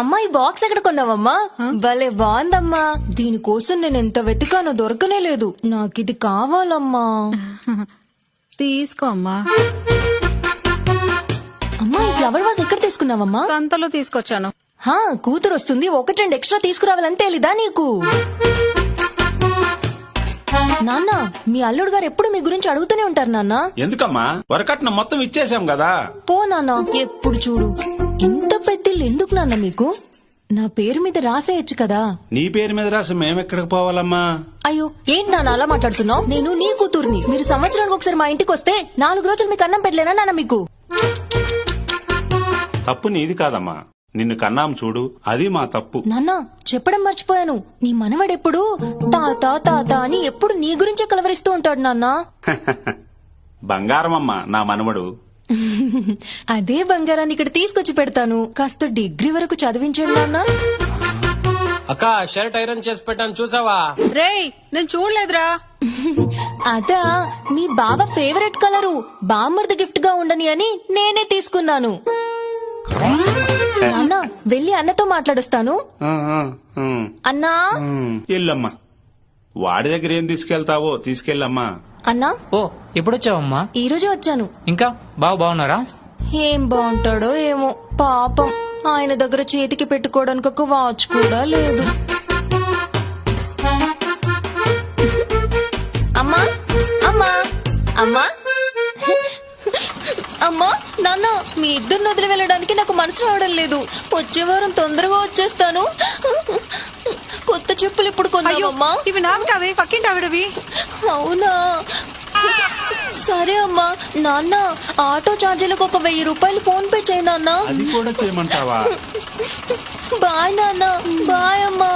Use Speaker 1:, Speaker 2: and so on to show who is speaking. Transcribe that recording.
Speaker 1: అమ్మా ఈ బాక్స్ ఎక్కడ కొన్నావమ్మా? భలే బాగుందమ్మా. దీనికోసం నేను ఎంత వెతికానో దొరకనే లేదు. నాకిది కావాలమ్మా.
Speaker 2: తీసుకో అమ్మా.
Speaker 1: అమ్మా ఈ ఫ్లవర్ వాజ్ ఎక్కడ తీసుకున్నావమ్మా?
Speaker 2: సంతలో తీసుకొచ్చాను.
Speaker 1: కూతురు వస్తుంది, 1-2 ఎక్స్ట్రా తీసుకురావాలని తెలీదా నీకు? నాన్న మీ అల్లుడు గారు ఎప్పుడు మీ గురించి అడుగుతూనే ఉంటారు నాన్న.
Speaker 3: ఎందుకమ్మా? వరకట్నం మొత్తం ఇచ్చేసాం కదా.
Speaker 1: పో నాన్న, ఎప్పుడు చూడు ఇంత పెద్దిల్లు ఎందుకు నాన్న మీకు? నా పేరు మీద రాసేయచ్చు కదా.
Speaker 3: నీ పేరు మీద రాసి మేమెక్కడికి పోవాలమ్మా?
Speaker 1: అయ్యో ఏంటి నాన్న అలా మాట్లాడుతున్నావు? నేను నీ కూతుర్ని. మీరు సంవత్సరానికి ఒకసారి మా ఇంటికి వస్తే 4 రోజులు మీకు అన్నం పెట్టలేనా నాన్న మీకు?
Speaker 3: తప్పు నీది కాదమ్మా, నిన్ను కన్నాం చూడు, అది మా తప్పు.
Speaker 1: నాన్న చెప్పడం మర్చిపోయాను, నీ మనవడెప్పుడు తాత తాత అని ఎప్పుడు నీ గురించే కలవరిస్తూ ఉంటాడు నాన్న.
Speaker 3: బంగారమమ్మా నా మనవడు.
Speaker 1: అదే బంగారాన్ని ఇక్కడ తీసుకొచ్చి పెడతాను. కాస్త డిగ్రీ వరకు చదివించండి నాన్న.
Speaker 4: అక్క షర్ట్ ఐరన్ చేసి పెట్టాను చూసావా?
Speaker 2: రేయ్ నేను చూడలేదురా.
Speaker 1: అదా మీ బావ ఫేవరెట్ కలరు, బామ్మర్ది గిఫ్ట్ గా ఉండని అని నేనే తీసుకున్నాను. నాన్న వెళ్ళి అన్నతో మాట్లాడొస్తాను. అన్నా
Speaker 3: ఎల్లమ్మా, వాడి దగ్గర ఏం తీసుకెళ్తావో తీసుకెళ్ళమ్మా.
Speaker 1: అన్నా
Speaker 5: ఓ ఎప్పుడొచ్చావమ్మా?
Speaker 1: ఈ రోజే వచ్చాను.
Speaker 5: ఇంకా బాగున్నారా?
Speaker 1: ఏం బాగుంటాడో ఏమో పాపం, ఆయన దగ్గర చేతికి పెట్టుకోవడానికి ఒక వాచ్ కూడా లేదు. అమ్మా అమ్మా అమ్మా అమ్మా నాన్న మీ ఇద్దరిని వదిలి వెళ్ళడానికి నాకు మనసు రావడం లేదు. వచ్చే వారం తొందరగా వచ్చేస్తాను. కొత్త చెప్పులు ఇప్పుడు కొన్నావమ్మా?
Speaker 2: ఇవి నావి కావే, పక్కింటి ఆవిడవి.
Speaker 1: అవునా సరే అమ్మా. నాన్న ఆటో ఛార్జీలకు ఒక 1000 రూపాయలు ఫోన్ పే చేయి నాన్న.
Speaker 3: అది కూడా చేయమంటావా?
Speaker 1: బాయ్ నాన్న. బాయ్ అమ్మా.